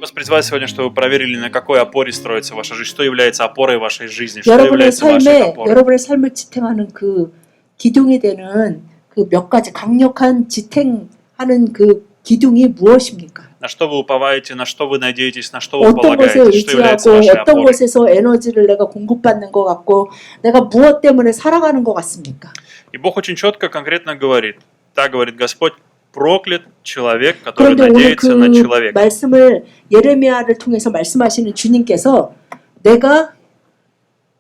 вас призывает сегодня, чтобы вы проверили, на какой опоре строится ваша жизнь, что является опорой вашей жизни, что 여러분의 является вашей 삶에 опорой. 여러분의 삶을 지탱하는 그 기둥이 되는 그 몇 가지 강력한 지탱하는 그 기둥이 무엇입니까? На что вы уповаете, на что вы надеетесь, на что вы 어떤 것에 полагаете, что является 의지하고 вашей 어떤 опорой. 것에서 에너지를 내가 공급받는 것 같고 내가 무엇 때문에 살아가는 것 같습니까? И Бог очень четко, конкретно говорит, так говорит Господь, проклят человек, который 그런데 오늘 надеется на 그 человека. 말씀을 예레미야를 통해서 말씀하시는 주님께서 내가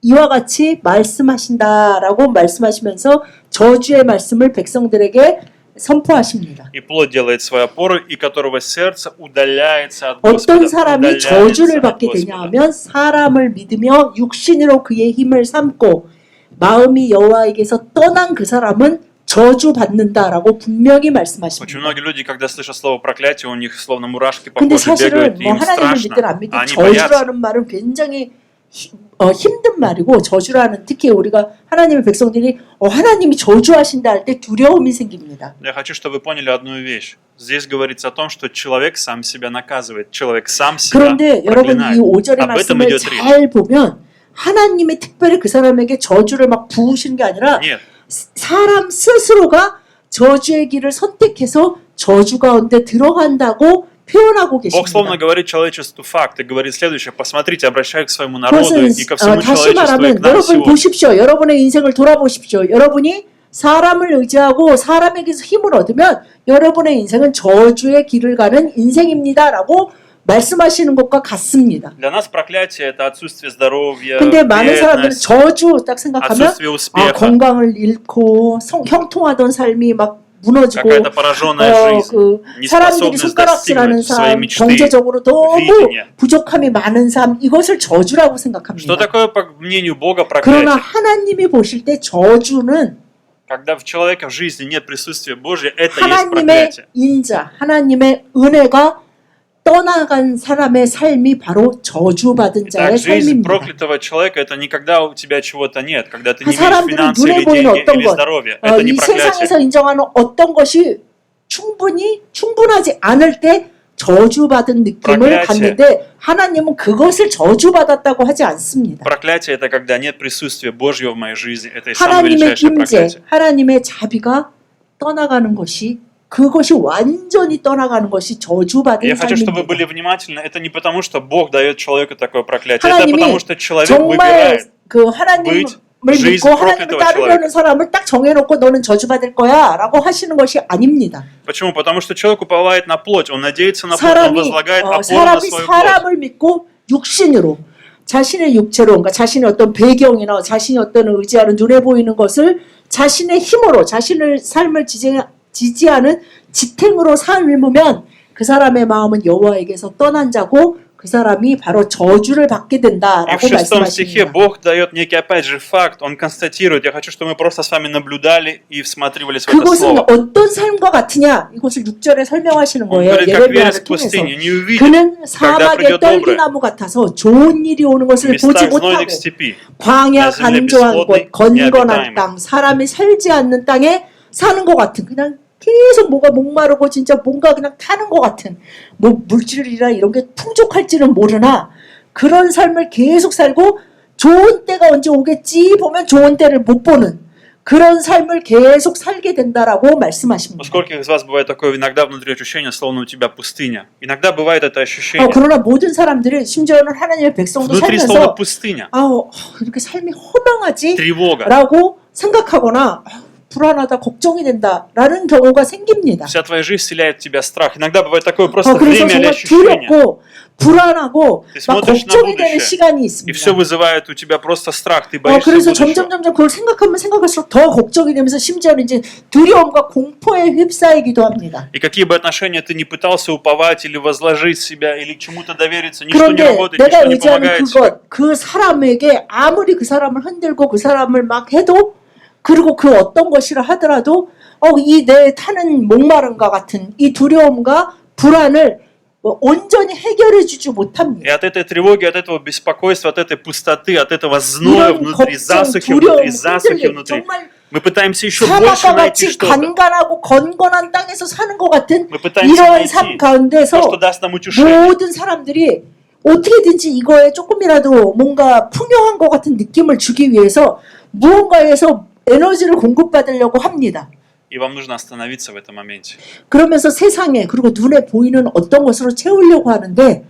이와 같이 말씀하신다라고 말씀하시면서 저주의 말씀을 백성들에게 선포하십니다. И плоть делает свою опору, и которого сердце удаляется от Господа. 어떤 사람이 저주를 받게 되냐 하면 사람을 믿으며 육신으로 그의 힘을 삼고 마음이 여호와에게서 떠난 그 사람은 저주받는다라고 분명히 Очень 말씀하십니다. многие люди, когда слышат слово проклятие, у них словно мурашки по 근데 коже 사실은 бегают, и 뭐 им 하나님을 страшно. 믿든 안 믿든 Они боятся. 저주라는 말은 굉장히 힘든 말이고 저주라는 특히 우리가 하나님의 백성들이 하나님이 저주하신다 할 때 두려움이 생깁니다. Я хочу, чтобы вы поняли одну вещь. Здесь говорится о том, что человек сам себя наказывает, человек сам себя 그런데 여러분 이 проклинает. 5절의 Об этом 말씀을 идет речь. 잘 보면 하나님이 특별히 그 사람에게 저주를 막 부으시는 게 아니라 Нет. 사람 스스로가 저주의 길을 선택해서 저주 가운데 들어간다고 표현하고 Бог словно 계십니다. говорит человечеству факт и говорит следующее. Посмотрите, обращаясь к своему народу 그것은 и ко всему 다시 человечеству, и к 말하면 нам 여러분 сегодня. 보십시오. 여러분의 인생을 돌아보십시오. 여러분이 사람을 의지하고 사람에게서 힘을 얻으면 여러분의 인생은 저주의 길을 가는 인생입니다라고 말씀하시는 것과 같습니다. Для нас проклятие – это отсутствие здоровья, 근데 많은 사람들은 бедность, 저주 딱 생각하면 отсутствие успеха, 건강을 잃고 형통하던 삶이 막 무너지고 какая-то пораженная жизнь, 그 사람들이 неспособность 손가락질하는 достигнуть своей 삶, мечты, 경제적으로 너무 видения. 부족함이 많은 삶 이것을 저주라고 Что 생각합니다. такое, по мнению Бога, 그러나 проклятие? 하나님이 보실 때 저주는 Когда в человека в жизни нет присутствия Божьего, это есть 하나님의 проклятие. 인자, 하나님의 은혜가 떠나간 사람의 삶이 바로 저주받은 자의 Итак, жизнь 삶입니다. проклятого человека – это не когда у тебя чего-то нет, когда ты не имеешь 사람들은 финансы 눈에 или 보이는 деньги 어떤 или 것, здоровья. Это не 이 проклятие. 세상에서 인정하는 어떤 것이 충분하지 않을 때 저주받은 느낌을 проклятие. 갖는데 하나님은 그것을 저주받았다고 하지 않습니다. Проклятие – это когда нет присутствия Божьего в моей жизни. Это и самое 하나님의 величайшее 임재, проклятие. 하나님의 자비가 떠나가는 것이 그것이 완전히 떠나가는 것이 저주받은 Я хочу, чтобы вы были 삶입니다. внимательны. Это не потому, что Бог дает человеку такое проклятие. Это 하나님이 потому, что человек 정말 выбирает. 그 하나님을 жизнь 믿고 하나님을 проклятого 따르려는 사람을 딱 정해놓고 너는 저주받을 거야 라고 하시는 것이 아닙니다. Почему? Потому что человек уповает на плоть, он надеется на плоть, он 사람이 возлагает опору на 사람이 свою плоть. 사람을 믿고 육신으로 자신의 육체로 그러니까 자신의 어떤 배경이나 자신이 어떤 의지하는 눈에 보이는 것을 자신의 힘으로 자신의 삶을 지지하는 지탱으로 삶으면 그 사람의 마음은 여호와에게서 떠난 자고 그 사람이 바로 저주를 받게 И в 된다라고 6 стихе 말씀하십니다. Бог дает некий, опять же, факт, Он констатирует. Я хочу, чтобы мы просто с вами наблюдали и всматривались в это 그것은 слово. 어떤 삶과 같으냐 이것을 6절에 설명하시는 Он 거예요. говорит, как 예레미야를 верес в 통해서. пустыне, не увидит, 그는 когда 사막의 придет доброе, 떨기나무 같아서 좋은 일이 오는 в 것을 보지 местах 못하고 знойных степи. 광야 나 земле 간조한 бесплодной, 곳, 건건한 необитаемой. 땅, 사람이 살지 않는 땅에 사는 것 같은 그냥 계속 뭐가 목마르고 진짜 뭔가 그냥 타는 것 같은 뭐 물질이라 이런 게 풍족할지는 모르나 그런 삶을 계속 살고 좋은 때가 언제 오겠지 보면 좋은 때를 못 보는 그런 삶을 계속 살게 된다라고 У 말씀하십니다. скольких из вас бывает такое иногда внутри ощущение, словно у тебя пустыня? Иногда бывает это ощущение. 그러나 모든 사람들은 심지어는 하나님의 백성도 Внутри словно 살면서 пустыня. 이렇게 삶이 허망하지? Тревога. 라고 생각하거나 불안하다, 걱정이 된다라는 경우가 생깁니다. Вся твоя жизнь вселяет в тебя страх. Иногда бывает такое просто 그래서 время или 정말 ощущение. 두렵고 불안하고 Ты 막 смотришь на 걱정이 되는 будущее, 시간이 И все 있습니다. вызывает у тебя просто страх. Ты боишься 그래서 будущего. 점점 그걸 생각하면 생각할수록 더 걱정이 되면서 심지어는 이제 두려움과 공포에 휩싸이기도 합니다. И какие бы отношения ты ни пытался уповать или возложить себя, или чему-то довериться, ничто не 그런데 работает, 내가 ничто не 의지하는 помогает тебе. 그것, 그 사람에게 아무리 그 사람을 흔들고 그 사람을 막 해도 그리고 그 어떤 것이라 하더라도 이 내 타는 목마름과 같은 이 두려움과 불안을 온전히 해결해 주지 И 못합니다. от этой тревоги, от этого беспокойства, от этой пустоты, от этого зноя 이런 внутри, 걱정, засухи 두려움, внутри, засухи 흔들림 внутри, 정말 Мы пытаемся еще больше 사막과 найти 같이 что-то. 간간하고 건건한 땅에서 사는 것 같은 Мы пытаемся 이러한 삶 найти 가운데서 то, что даст нам утешение. 모든 사람들이 어떻게든지 이거에 조금이라도 뭔가 풍요한 것 같은 느낌을 주기 위해서 무언가에서 에너지를 공급받으려고 합니다. И вам нужно остановиться в этом моменте. 그러면서 세상에 그리고 눈에 보이는 어떤 것으로 채우려고 하는데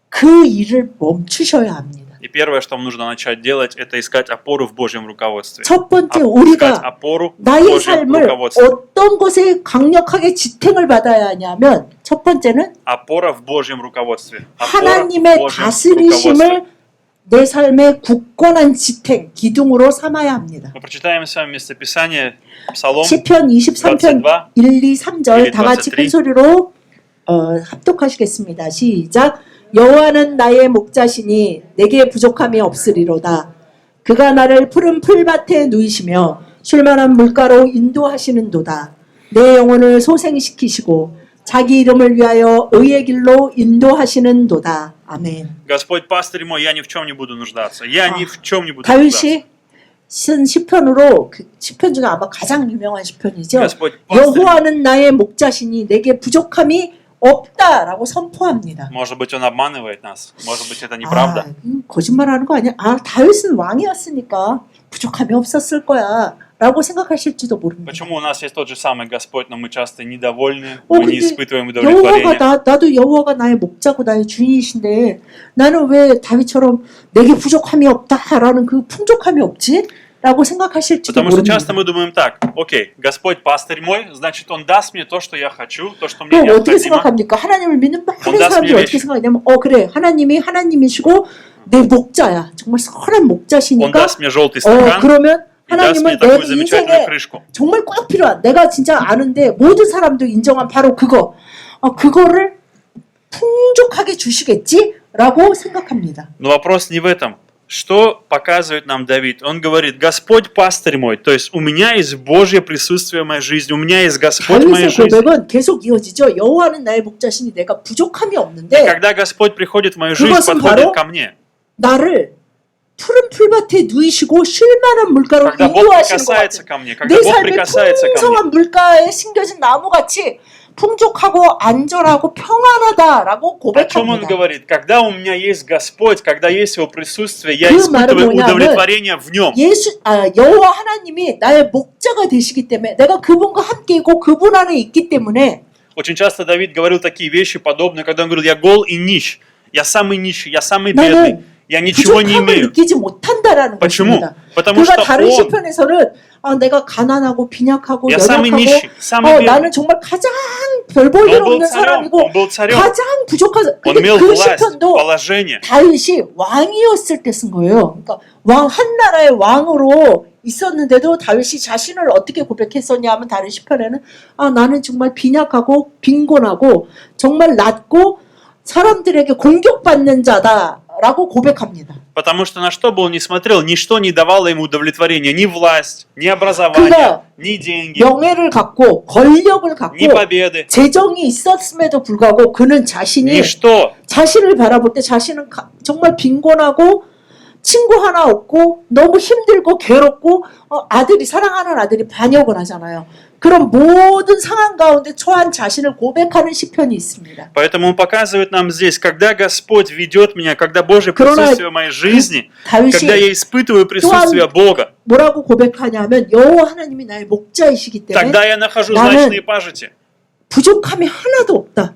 그 일을 멈추셔야 합니다. И первое, что вам нужно начать делать, это искать опору в Божьем руководстве. 첫 번째 искать 우리가 опору в 나의 Божьем 삶을 руководстве. 어떤 것에 강력하게 지탱을 받아야 하냐면 첫 번째는 Опора в Божьем руководстве. Опора в 하나님의 Божьем руководстве. 다스리심을 내 삶의 굳건한 지탱, 기둥으로 삼아야 합니다. Мы прочитаем с вами местописание Псалом 시편 23편 22, 1, 2, 3절 다 같이 23. 큰 소리로 합독하시겠습니다. 시작. 여호와는 나의 목자시니 내게 부족함이 없으리로다. 그가 나를 푸른 풀밭에 누이시며 쉴만한 물가로 인도하시는도다. 내 영혼을 소생시키시고 자기 이름을 위하여 의의 길로 인도하시는도다. 아멘. Господь пастырь мой, я ни в чем не буду нуждаться. Я ни в чем не буду нуждаться. 다윗이 쓴 시편으로 그 시편 중에 아마 가장 유명한 시편이죠. Господь пастырь. 여호와는 나의 목자시니 내게 부족함이 없다라고 선포합니다. Может быть, он обманывает нас. Может быть, это неправда. 거짓말하는 거 아니야? 다윗은 왕이었으니까 부족함이 없었을 거야라고 생각하실지도 모릅니다. Почему у нас есть тот же самый Господь, но мы часто недовольны, мы не 근데 испытываем 여호와가 удовлетворения? 나도 여호와가 나의 목자고 나의 주인이신데 나는 왜 다윗처럼 내게 부족함이 없다라는 그 풍족함이 없지? 라고 생각하실지도 Потому что 모릅니다. часто мы думаем так: окей, Господь пастырь мой, значит, Он даст мне то, что я хочу, то, что мне 그럼 어떻게 необходимо. 생각합니까? 하나님을 믿는 많은 본다스미 사람들이 어떻게 외시. 생각하냐면 그래 하나님이 하나님이시고 내 목자야 정말 선한 Он 목자시니까 даст мне желтый стакан 그러면 и даст мне 하나님은 내 такую замечательную 인생에 крышку. 정말 꼭 필요한 내가 진짜 아는데 모든 사람도 인정한 바로 그거를 풍족하게 주시겠지라고 생각합니다. Но вопрос не в этом. Что показывает нам Давид? Он говорит: Господь пастырь мой, то есть у меня есть Божье присутствие в моей жизни, у меня есть Господь в моей 다윗의 жизни. 고백은 계속 이어지죠. 여호와는 나의 목자시니 내가 부족함이 없는데 Когда Господь приходит в мою жизнь, 그것은 подходит 바로 ко мне. 나를 푸른 풀밭에 누이시고 쉴만한 물가로 Когда Бог 인도하시는 것 прикасается 같은 ко мне, когда 내 Бог 삶의 прикасается ко мне. 풍성한 물가에 심겨진 나무같이 풍족하고 안전하고 평안하다라고 О чем он 고백합니다. говорит? Когда у меня есть Господь, когда есть Его присутствие, я 그 испытываю 말은 뭐냐면 удовлетворение в Нем. 여호와 하나님이 나의 목자가 되시기 때문에 내가 그분과 함께 있고 그분 안에 있기 때문에 Очень часто Давид говорил такие вещи подобные, когда он говорил: я гол и нищ, я самый нищий, я самый 나는 бедный, я ничего не 부족함을 имею. 느끼지 못한다라는 Почему? 것입니다. Потому 그가 что 다른 он, 시편에서는 내가 가난하고 빈약하고 я самый 연약하고 нищий, самый бедный. 나는 정말 가장 별 볼 일 Но он был 없는 царем, 사람이고 он был царем, 가장 부족한 он 근데 имел 그 власть, 시편도 положение. 다윗이 왕이었을 때 쓴 거예요. 그러니까 한 나라의 왕으로 있었는데도 다윗이 자신을 어떻게 고백했었냐 하면 다른 시편에는 나는 정말 빈약하고 빈곤하고 정말 낮고 사람들에게 공격받는 자다라고 고백합니다. Потому что на что бы он ни смотрел, ничто не давало ему удовлетворения. Ни власть, ни образование, ни деньги, 명예를 갖고 권력을 갖고 ни победы. 재정이 있었음에도 불구하고 그는 자신이 Ничто. 자신을 바라볼 때 자신은 정말 빈곤하고 친구 하나 없고 너무 힘들고 괴롭고 사랑하는 아들이 반역을 하잖아요. 그런 모든 상황 가운데 처한 자신을 고백하는 시편이 있습니다. Поэтому он показывает нам здесь, когда Господь ведет меня, когда Божье 그러나 присутствие в моей жизни, 다윗이 когда я испытываю присутствие Бога, 뭐라고 고백하냐면 여호와 하나님이 나의 목자이시기 때문에 тогда я нахожу 나는 злачные пажити. 부족함이 하나도 없다.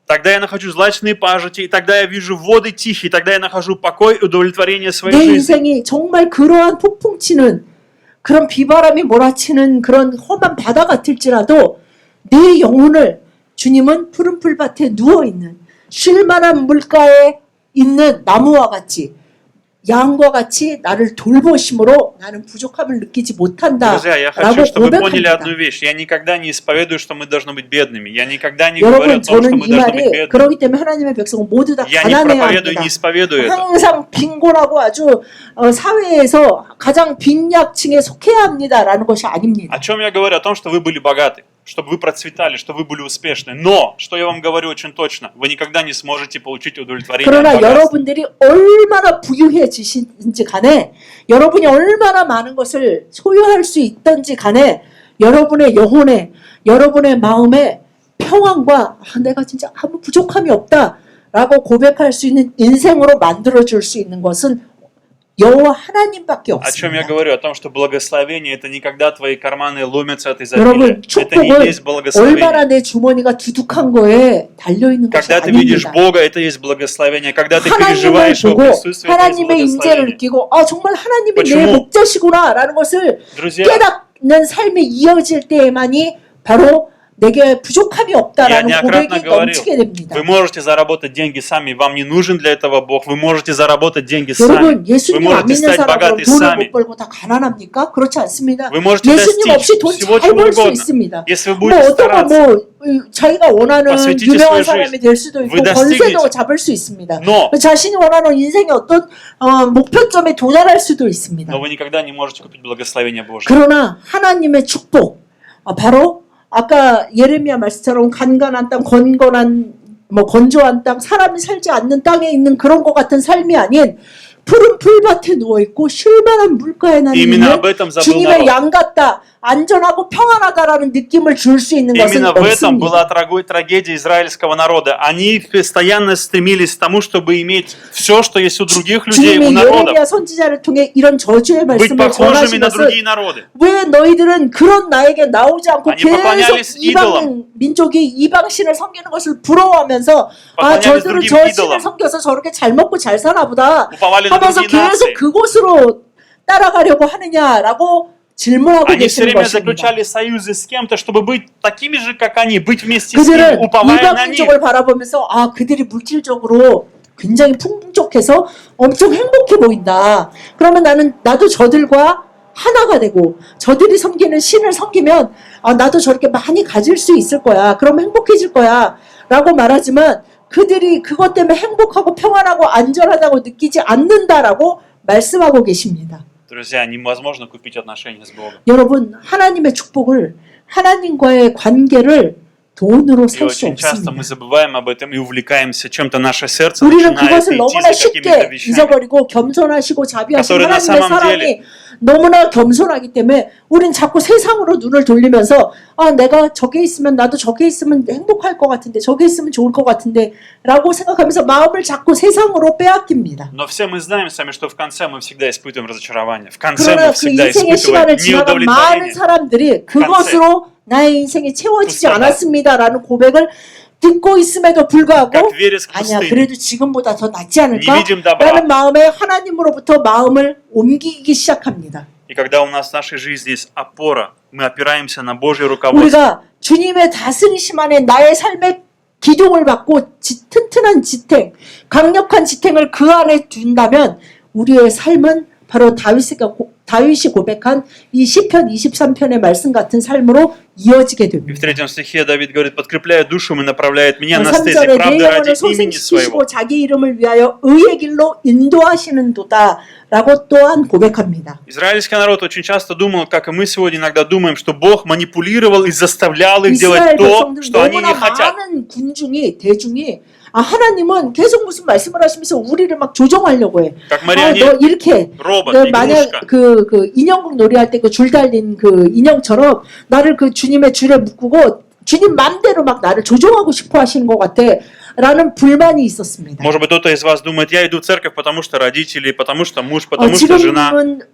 Тогда я нахожу злачные пажити, и тогда я вижу воды тихие, тогда я нахожу покой и удовлетворение своей 내 жизни. 인생이 정말 그러한 폭풍치는 그런 비바람이 몰아치는 그런 험한 바다 같을지라도 내 영혼을 주님은 푸른 풀밭에 누워있는 쉴만한 물가에 있는 나무와 같이 양과 같이 나를 돌보심으로 나는 부족함을 느끼지 못한다 Друзья, я 라고 хочу, чтобы вы поняли 고백합니다. одну вещь. Я никогда не исповедую, что мы должны быть бедными. Я никогда не говорю о 여러분 том, что 저는 мы 이 должны быть 말이 бедными. 그렇기 때문에 하나님의 백성은 모두 다 Я не 가난해야 проповедую, 합니다. не исповедую это. 항상 빈곤하고 아주 사회에서 가장 빈약층에 속해야 합니다라는 것이 아닙니다. О чем я говорю? О том, что вы были богаты. чтобы вы процветали, чтобы вы были успешны. Но, что я вам говорю очень точно, вы никогда не сможете получить удовлетворение от 그러나 богатства. 여러분들이 얼마나 부유해지신지 간에 여러분이 얼마나 많은 것을 소유할 수 있든지 간에 여러분의 영혼에 여러분의 마음에 평안과 내가 진짜 아무 부족함이 없다라고 고백할 수 있는 인생으로 만들어줄 수 있는 것은 여호와 하나님밖에 О чем я 없습니다. говорю? О том, что благословение это не когда твои карманы ломятся от изобилия. 여러분 Это не 축복은 есть благословение. 얼마나 내 주머니가 두둑한 거에 달려있는 것이 Когда ты видишь 아닙니다. Бога, это есть благословение. Когда ты 하나님을 переживаешь Его 보고 присутствие, это есть 하나님의 임재를 благословение. 느끼고 정말 하나님이 내 почему? 목자시구나 라는 것을 Друзья, 깨닫는 삶이 이어질 때에만이 바로 내게 부족함이 я 없다라는 неоднократно 고백이 говорил, 넘치게 됩니다. вы можете заработать деньги сами, вам не нужен для этого Бог, вы можете заработать деньги сами, 여러분 вы 예수님 안 можете 믿는 стать 사람은 богаты 돈을 сами, 못 벌고 다 가난합니까? 그렇지 않습니다. вы можете 예수님 없이 достичь 돈 всего 잘 чего 벌 수 угодно, 있습니다. если вы 뭐 будете 어떤 стараться. 자기가 원하는 посвятите 유명한 свою 사람이 жизнь. 될 수도 있고 Вы достигнете. 권세도 잡을 수 있습니다. Но, 자신이 원하는 인생의 어떤 목표점에 도달할 수도 있습니다. но вы никогда не можете купить благословение Божье. 그러나 하나님의 축복, 바로 아까 예레미야 말씀처럼 간간한 땅, 건조한 땅, 사람이 살지 않는 땅에 있는 그런 것 같은 삶이 아닌 푸른 풀밭에 누워있고 쉴만한 물가에 나는 Именно об этом забыл 주님의 народ. 양 같다, 안전하고 평안하다라는 느낌을 줄 수 있는 것은 Именно в этом была 없습니다. трагедия израильского народа. Они постоянно стремились к тому, чтобы иметь все, что есть у других людей, у 주님이 народов, 예레미야 선지자를 통해 이런 저주의 быть 말씀을 похожими 전하신 на 것은 другие народы. 왜 너희들은 그런 나에게 나오지 않고 아니, поклонялись 계속 이방 민족이 이방신을 섬기는 것을 부러워하면서 поклонялись 저들은 другим 저 идолам. 신을 섬겨서 저렇게 잘 먹고 잘 사나 보다 уповали на 하면서 другие 계속 нации. 그곳으로 따라가려고 하느냐라고 질문하고 Они все 계시는 время 것입니다. заключали союзы с кем-то, чтобы быть такими же, как они, быть вместе с 그들은 ними, уповая 이방 на них. 민족을 바라보면서 그들이 물질적으로 굉장히 풍족해서 엄청 행복해 보인다. 그러면 나도 저들과 하나가 되고 저들이 섬기는 신을 섬기면 나도 저렇게 많이 가질 수 있을 거야. 그럼 행복해질 거야. 라고 말하지만 그들이 그것 때문에 행복하고 평안하고 안전하다고 느끼지 않는다라고 말씀하고 계십니다. Друзья, невозможно купить отношения с Богом. 여러분 하나님의 축복을 하나님과의 관계를 돈으로 И 살 수 очень часто мы 없습니다. забываем об этом и увлекаемся чем-то, наше сердце 우리는 начинает 그것을 идти 너무나 за какими-то 쉽게 вещами. 잊어버리고 겸손하시고 자비하신 которые на 하나님의 самом 사랑이 너무나 겸손하기 때문에 우린 자꾸 세상으로 눈을 돌리면서 내가 저게 있으면 나도 저게 있으면 행복할 것 같은데 저게 있으면 좋을 것 같은데 라고 생각하면서 마음을 자꾸 세상으로 빼앗깁니다. Но все мы знаем сами, что в конце мы всегда испытываем разочарование. В конце 그러나 мы 그 всегда 인생의 시간을 испытываем 지나간 많은 неудовлетворение. 사람들이 그것으로 나의 인생이 채워지지 부스터다. 않았습니다라는 고백을 듣고 있음에도 불구하고 Как вереск 아니야 пустыни. 그래도 지금보다 더 낫지 Не 않을까? видим добра. 라는 마음에 하나님으로부터 마음을 옮기기 시작합니다. И когда у нас в нашей жизни есть опора, мы опираемся на Божье руководство. 우리가 주님의 다스리심 안에 나의 삶의 기둥을 받고 튼튼한 지탱, 강력한 지탱을 그 안에 둔다면 우리의 삶은 바로 다윗이 고백한 이 시편 23편의 말씀 같은 삶으로 이어지게 И в 됩니다. 3 стихе Давид говорит: подкрепляя душу, и направляет меня на стези 3절에 내 правды ради 영혼을 имени своего. 소생시키시고 자기 이름을 위하여 의의 길로 인도하시는도다 라고 또한 고백합니다. Израильский народ очень часто думал, как и мы сегодня иногда думаем, что Бог манипулировал и заставлял их 이스라엘 делать то, 백성들 что они не 너무나 хотят. 많은 대중이 하나님은 계속 무슨 말씀을 하시면서 우리를 막 조종하려고 해. Как 마리아не, 너 이렇게 робот, 만약 игрушка. 그 인형극 놀이할 때 그 줄 달린 그 인형처럼 나를 그 주님의 줄에 묶고 주님 맘대로 막 나를 조종하고 싶어 하시는 것 같아. 라는 불만이 있었습니다. Может быть, кто-то из вас думает, я иду в церковь, потому что родители, потому что муж, потому что жена,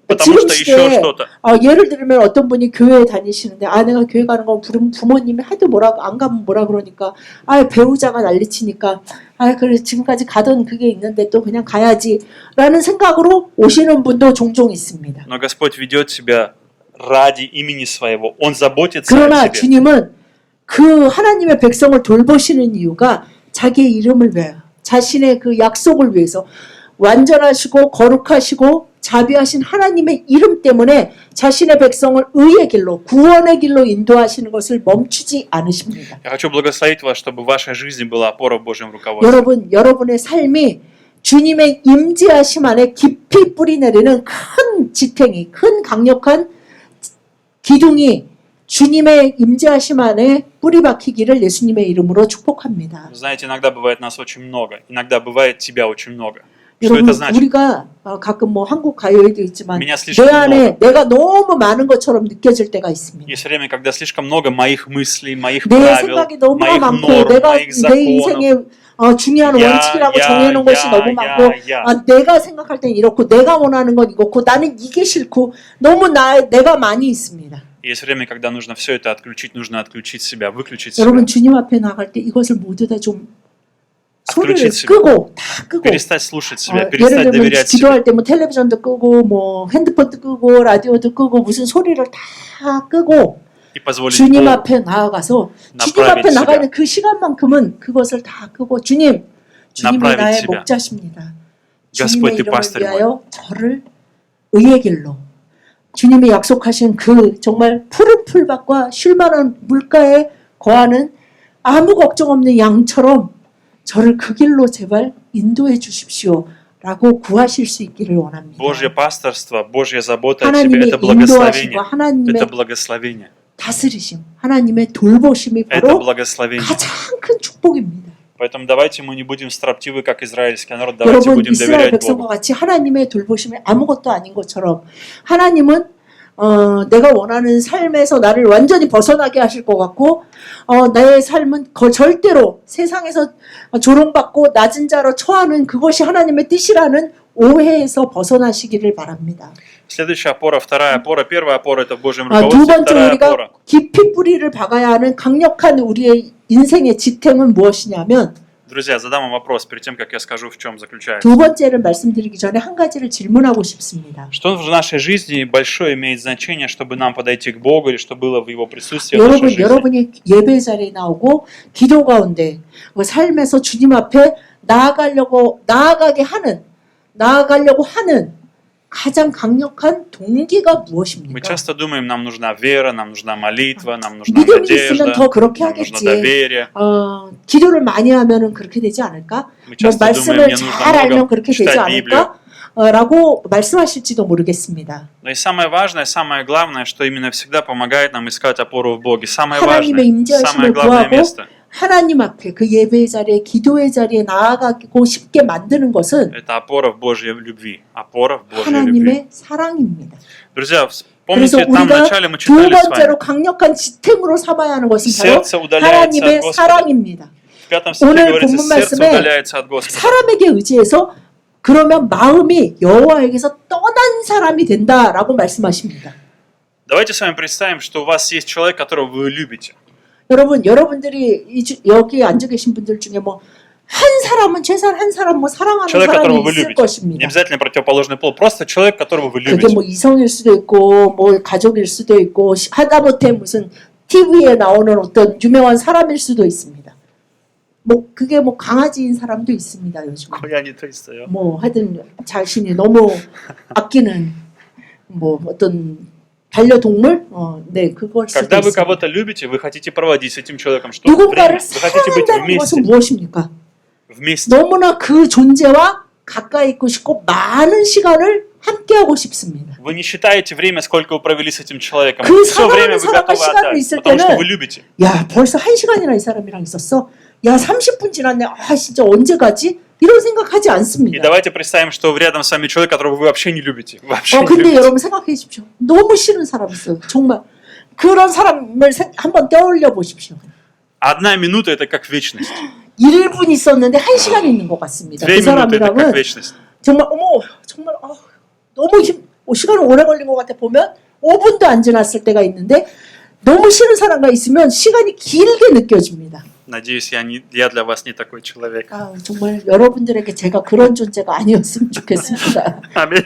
потому 지금 что еще 시대에 что-то. 예를 들면 어떤 분이 교회에 다니시는데 내가 교회 가는 거 부모님이 하도 안 가면 뭐라 그러니까 배우자가 난리치니까 그래 지금까지 가던 그게 있는데 또 그냥 가야지 라는 생각으로 오시는 분도 종종 있습니다. Но Господь ведет себя ради имени своего. Он заботится о 그러나 тебе. 주님은 그 하나님의 백성을 돌보시는 이유가 자기의 이름을 위하여 자신의 그 약속을 위해서 완전하시고 거룩하시고 자비하신 하나님의 이름 때문에 자신의 백성을 의의 길로 구원의 길로 인도하시는 것을 멈추지 않으십니다. Я хочу благословить вас, чтобы в вашей жизни была опора в Божьем руководстве. 여러분, 여러분의 삶이 주님의 임재하심 안에 깊이 뿌리 내리는 큰 지탱이, 큰 강력한 기둥이 주님의 임재하심 안에 뿌리 박히기를 예수님의 이름으로 축복합니다. Знаете, иногда бывает нас очень много, иногда бывает тебя очень много. Что 여러분 это значит? 우리가 가끔 뭐 한국 가요에도 있지만 Меня слишком 내 안에 много. 내가 너무 많은 것처럼 느껴질 때가 있습니다. Есть время, когда слишком много моих мыслей, моих 내 правил, 생각이 너무나 моих 많고 норм, 내가 моих 내 законов. 인생의 중요한 야, 원칙이라고 야, 정해놓은 것이 야, 너무 야, 많고 야. 내가 생각할 땐 이렇고 내가 원하는 건 이렇고 나는 이게 싫고 너무 내가 많이 있습니다. Есть время, когда нужно все это отключить, нужно отключить себя, выключить себя. 여러분 주님 앞에 나갈 때 이것을 모두 다 좀 소리를 Отключить себя. 끄고 다 끄고 Перестать слушать себя, 예를 перестать 들면 доверять себе. 기도할 때 뭐 텔레비전도 끄고 뭐 핸드폰도 끄고 라디오도 끄고 무슨 소리를 다 끄고 И позволить 주님 Богу 앞에 나아가서 주님 направить 앞에 나가 себя. 있는 그 시간만큼은 그것을 다 끄고 주님이 направить 나의 себя. 목자십니다. Господь, 주님의 Ты 이름을 пастырь мой. 위하여 저를 의의 길로 주님이 약속하신 그 정말 푸른 풀밭과 쉴만한 물가에 거하는 아무 걱정 없는 양처럼 저를 그 길로 제발 인도해 주십시오 라고 구하실 수 있기를 원합니다. Божье пасторство, Божья забота о тебе – 하나님의 это 인도하시고 благословение. 하나님의 Это благословение. 다스리심, 하나님의 돌보심이 Это 바로 благословение. 가장 큰 축복입니다. Поэтому давайте мы не будем строптивы, как израильский народ. Давайте 여러분 будем 이스라엘 доверять 백성과 Богу. 같이 하나님의 돌보심이 아무것도 아닌 것처럼 하나님은 내가 원하는 삶에서 나를 완전히 벗어나게 하실 것 같고 내 삶은 절대로 세상에서 조롱받고 낮은 자로 처하는 그것이 하나님의 뜻이라는 오해에서 벗어나시기를 바랍니다. Следующая опора, вторая опора. Первая опора – это в Божьем 두 руководстве. 번째 Вторая 우리가 опора. 깊이 뿌리를 박아야 하는 강력한 우리의 인생의 지탱은 무엇이냐면 Друзья, задам вам вопрос перед тем, как я скажу, в чем заключается. 두 번째를 말씀드리기 전에 한 가지를 질문하고 싶습니다. Что в нашей жизни большое имеет значение, чтобы нам подойти к Богу или что было в Его присутствии в нашей жизни? 여러분이 예배 자리에 나오고 기도 가운데 그 삶에서 주님 앞에 나아가게 하는 가장 강력한 동기가 Мы 무엇입니까? часто думаем, нам нужна вера, нам нужна молитва, нам нужна 믿음이 надежда, 있으면 더 그렇게 нам нужно 하겠지. доверие. 기도를 많이 하면은 그렇게 되지 않을까? Мы 뭐 часто думаем, 말씀을 мне нужно 잘 알면 много 그렇게 되지 читать Библию. 않을까? 라고 말씀하실지도 모르겠습니다. Но и самое важное, самое главное, что именно всегда помогает нам искать опору в Боге. Самое 하나님의 важное, 임재하심을 самое главное 구하고 место 하나님 앞에 그 예배의 자리에 기도의 자리에 나아가고 싶게 만드는 것은 – это опора в Божьей любви. Опора в Божьей любви. 하나님의 사랑입니다. Друзья, 그래서 помните, там 우리가 вначале мы 두 читали с 번째로 вами. 강력한 지탱으로 삼아야 하는 것은 바로 Сердце удаляется 하나님의 от Господа. 사랑입니다. В 5 стихе 오늘 говорится, 본문 сердце 말씀에 удаляется от Господа. 사람에게 의지해서 그러면 마음이 여호와에게서 떠난 사람이 된다라고 말씀하십니다. Давайте с вами представим, что у вас есть человек, которого вы любите. 여러분들이 여기 앉아 계신 분들 중에 뭐 한 사람은 최소한 한 사람 뭐 사랑하는 Человек, 사람이 которого вы 있을 любите. Не 것입니다. обязательно противоположный пол, просто человек, которого вы 그게 любите. 뭐 이성일 수도 있고 뭐 가족일 수도 있고 하다못해 무슨 TV에 나오는 어떤 유명한 사람일 수도 있습니다. 뭐 그게 뭐 강아지인 사람도 있습니다 요즘. 고양이도 있어요. 뭐 하여튼 자신이 너무 아끼는 뭐 어떤 반려동물, 네 그걸 수도 Когда вы 있습니다. кого-то любите, вы хотите проводить с этим человеком что-то время. 누군가를 Вы хотите быть 사랑한다는 것은 вместе. 무엇입니까? Вместе. 너무나 그 존재와 가까이 있고 싶고 많은 시간을 함께하고 싶습니다. Вы не считаете время, сколько вы провели с этим человеком. 그 Все время 사랑하는 вы 사람과 готовы 시간을 отдать, 있을 потому что 때는 вы любите. 야 벌써 1시간이나 이 사람이랑 있었어? 야 30분 지났네. 아 진짜 언제 가지? 이런 생각하지 И 않습니다. давайте представим, что рядом с вами человек, которого вы вообще не любите. Вообще не 근데 любите. 여러분 생각해 주십시오. 너무 싫은 사람 있어요. 정말 그런 사람을 한번 떠올려 보십시오. Одна минута – это как вечность. 1분 있었는데 1시간 있는 것 같습니다. 2 그 минуты – это как 사람이랑은 вечность. 정말 정말 너무 시간이 오래 걸린 것 같아 보면 5분도 안 지났을 때가 있는데 너무 싫은 사람과 있으면 시간이 길게 느껴집니다. Надеюсь, я для вас не такой человек. 정말 여러분들에게 제가 그런 존재가 아니었으면 좋겠습니다. 아멘.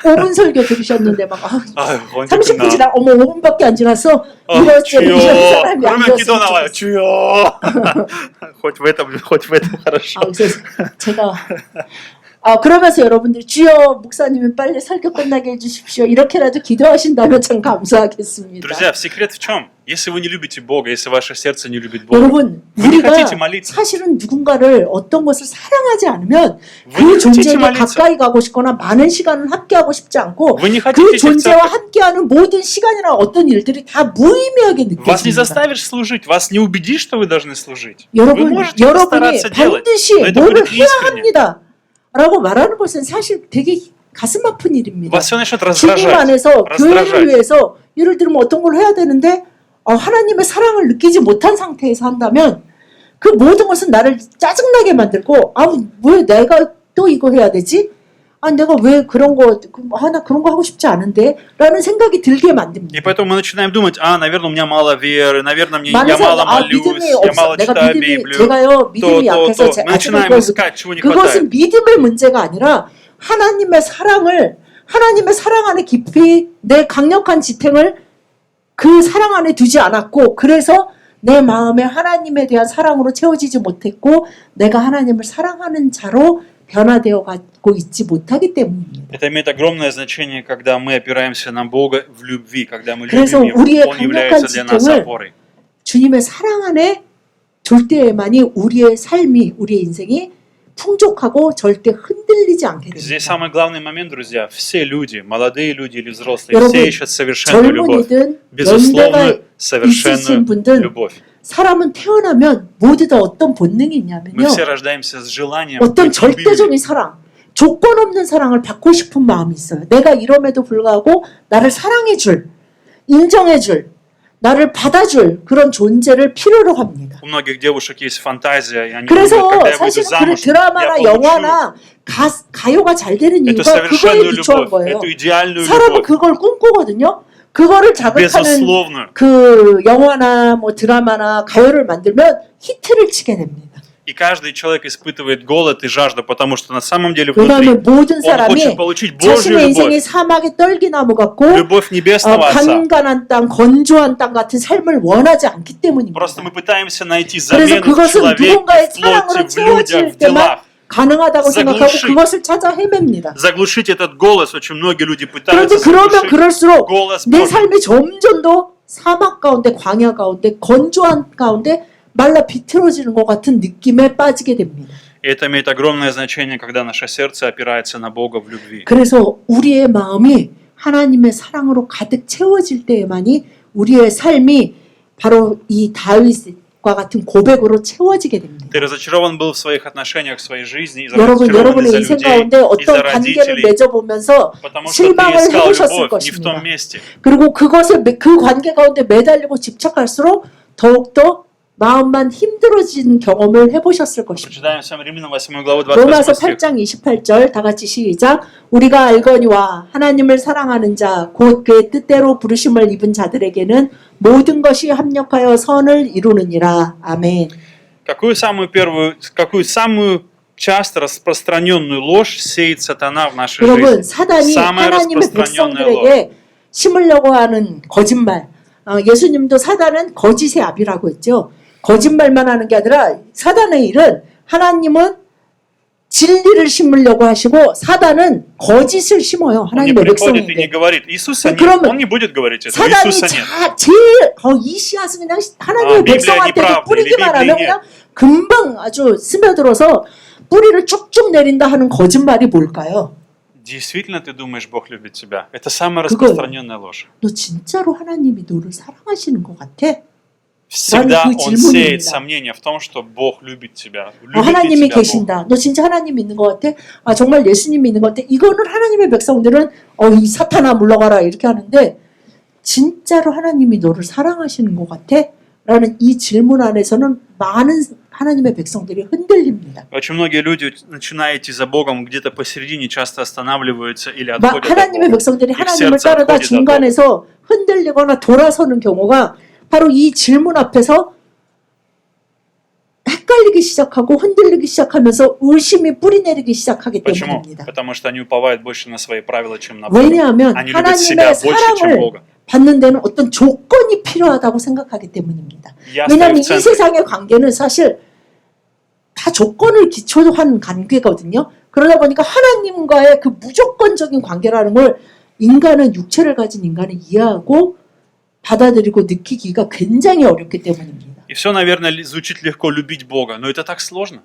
5분 설교 들으셨는데 막 아유, 30분 지나 5분밖에 안 지났어. 이럴 때 이런 주여. 사람이 그러면 기도 아니었으면 나와요. 좋겠어요. 주여. хоть в этом хорошо. 그래서 제가 그러면서 여러분들이 주여 목사님이 빨리 설교 끝나게 해주십시오. 이렇게라도 기도하신다면 참 감사하겠습니다. Друзья, секрет в чем? Если вы не любите Бога, если ваше сердце не любит Бога, 여러분, вы не 우리가 хотите молиться, 사실은 누군가를 어떤 것을 사랑하지 않으면 вы 그 не хотите 존재에게 молиться, 가까이 가고 싶거나 많은 시간을 함께하고 싶지 않고 вы не 그 хотите идти в 존재와 церковь, 함께하는 모든 시간이나 어떤 일들이 다 무의미하게 вас не 느껴집니다. заставишь служить, вас не убедишь, что вы должны служить. Вы 여러분, можете 여러분이 постараться делать, 반드시 но это 뭐를 будет 해야 неискренне. 합니다. 라고 말하는 것은 사실 되게 가슴 아픈 일입니다. Вас все начнет 주님 раздражать, 안에서 교회를 раздражать. 위해서 예를 들면 어떤 걸 해야 되는데 하나님의 사랑을 느끼지 못한 상태에서 한다면 그 모든 것은 나를 짜증나게 만들고 왜 내가 또 이거 해야 되지? 내가 왜 그런 거 나 그런 거 하고 싶지 않은데 라는 생각이 들게 만듭니다. И поэтому мы начинаем думать, наверное, у меня мало веры, наверное, я 많은 мало 사람들 молюсь, 믿음이 я 없어. мало 내가 читаю 믿음이 Библию. 제가요 믿음이 약해서 Мы начинаем искать, чего не 그것은 хватает. 믿음의 문제가 아니라 하나님의 사랑 안에 깊이 내 강력한 지탱을 그 사랑 안에 두지 않았고 그래서 내 마음에 하나님에 대한 사랑으로 채워지지 못했고 내가 하나님을 사랑하는 자로 변화되어 가고 있지 못하기 때문입니다. Это имеет огромное значение, когда мы опираемся на Бога в любви, когда мы 그래서 любим Его. 우리의 Он является для нас 지탱을 опорой. 주님의 사랑 안에 둘 때에만이 우리의 삶이 우리의 인생이 풍족하고 절대 흔들리지 않게 Здесь 됩니다. самый главный момент, друзья. Все люди, молодые люди или взрослые, 여러분, все ищут совершенную любовь. 젊은이든 연배가 Безусловно, 있으신 совершенную 분들 любовь. 사람은 태어나면 모두 다 어떤 본능이 Мы 있냐면요. все рождаемся с желанием 어떤 быть любимыми. 절대적인 사랑, 조건 없는 사랑을 받고 싶은 마음이 있어요. 내가 이럼에도 불구하고 나를 사랑해줄, 인정해줄, 나를 받아줄 그런 존재를 필요로 합니다. У многих девушек есть фантазия, и они 그래서 думают, когда я выйду 사실은 그 замуж, я 드라마나 получу 영화나 가요가 잘 되는 эту 이유가 그거에 совершенную 기초한 любовь, 거예요. эту идеальную 사람은 любовь. 그걸 꿈꾸거든요. 그거를 자극하는 Безусловно. 그 영화나 뭐 드라마나 가요를 만들면 히트를 치게 됩니다. И каждый человек испытывает голод и жажду, потому что на самом деле внутри 왜냐하면 모든 он 사람이 хочет получить Божью 자신의 인생이 любовь, 사막의 떨기나무 같고 любовь небесного Отца. 간간한 땅, 건조한 땅 같은 삶을 원하지 않기 때문입니다. Просто мы пытаемся найти 그래서 замену в 그것은 человеке, 누군가의 в 사랑으로 плоти, в людях, 채워질 в 때만 делах. 가능하다고 생각하고 заглушить. 그것을 찾아 헤맵니다. Заглушить этот голос, очень многие люди 그런데 пытаются 그러면 заглушить 그럴수록 голос 내 Божий. 삶이 점점 더 사막 가운데, 광야 가운데, 건조한 가운데 말라 비틀어지는 것 같은 느낌에 빠지게 됩니다. И это имеет огромное значение, когда наше сердце опирается на Бога в любви. 그래서 우리의 마음이 하나님의 사랑으로 가득 채워질 때에만이 우리의 삶이 바로 이 다윗과 같은 고백으로 채워지게 됩니다. Ты разочарован был в своих отношениях, в своей жизни, и 여러분, разочарован 여러분의 из-за 인생 людей, 가운데 из-за 어떤 관계를 родителей, 맺어보면서 потому что ты 실망을 искал 해보셨을 любовь не в 것입니다. том месте. 그리고 그 관계 가운데 매달리고 집착할수록 더욱더 마음만 힘들어진 경험을 해보셨을 것입니다. Прочитаем с вами Римлянам 8 главу 로마서 28 стих. 8장 28절 다 같이 시작. 우리가 알거니와 하나님을 사랑하는 자 곧 그의 뜻대로 부르심을 입은 자들에게는 모든 것이 합력하여 선을 이루느니라. 아멘. Какую самую часто распространенную ложь сеет сатана в нашей 여러분, жизни? 사단이 Самая 하나님의 распространенная ложь. 백성들에게 심으려고 하는 거짓말. 예수님도 사단은 거짓의 아비라고 했죠. 거짓말만 하는 게 아니라 사단의 일은 하나님은 진리를 심으려고 하시고 사단은 거짓을 심어요. Он не 하나님의 приходит и не 백성에게. говорит, Иисуса нет. 그러면 Он не будет говорить этого, 사단이 Иисуса нет. 제일 이 씨앗은 그냥 하나님의 비블리아 백성한테 неправда, 뿌리기만 или 하면 비블리아 그냥 금방 아주 스며들어서 뿌리를 쭉쭉 내린다 하는 거짓말이 뭘까요? Действительно ты думаешь, Бог любит тебя? Это самая 그거예요. распространенная ложь. 너 진짜로 하나님이 너를 사랑하시는 것 같아? Всегда 나는 그 он 질문입니다. сеет сомнения в том, что Бог любит тебя. Любит ли 하나님이 тебя Бог? 계신다. 너 진짜 하나님 믿는 것 같아? 정말 예수님 믿는 것 같아? 이거는 하나님의 백성들은 이 사탄아 물러가라 이렇게 하는데 진짜로 하나님이 너를 사랑하시는 것 같아? 라는 이 질문 안에서는 많은 하나님의 백성들이 흔들립니다. Очень многие люди, начиная идти за Богом, где-то посередине часто останавливаются или отходят от 하나님의 Бога. 백성들이 их 하나님을 сердце 따르다 отходит от Бога. 중간에서 흔들리거나 돌아서는 경우가 바로 이 질문 앞에서 헷갈리기 시작하고 흔들리기 시작하면서 의심이 뿌리내리기 시작하기 Почему? 때문입니다. Потому что они уповают больше на свои правила, чем на Бога. 왜냐하면 Они любят себя 하나님의 больше, чем 사랑을 Бога. 받는 데는 어떤 조건이 필요하다고 생각하기 때문입니다. Я 왜냐하면 стою в 이 центре. 세상의 관계는 사실 다 조건을 기초로 한 관계거든요. 그러다 보니까 하나님과의 그 무조건적인 관계라는 걸 인간은 육체를 가진 인간은 이해하고 받아들이고 느끼기가 굉장히 어렵기 때문입니다. И все, наверное, звучит легко любить Бога, но это так сложно.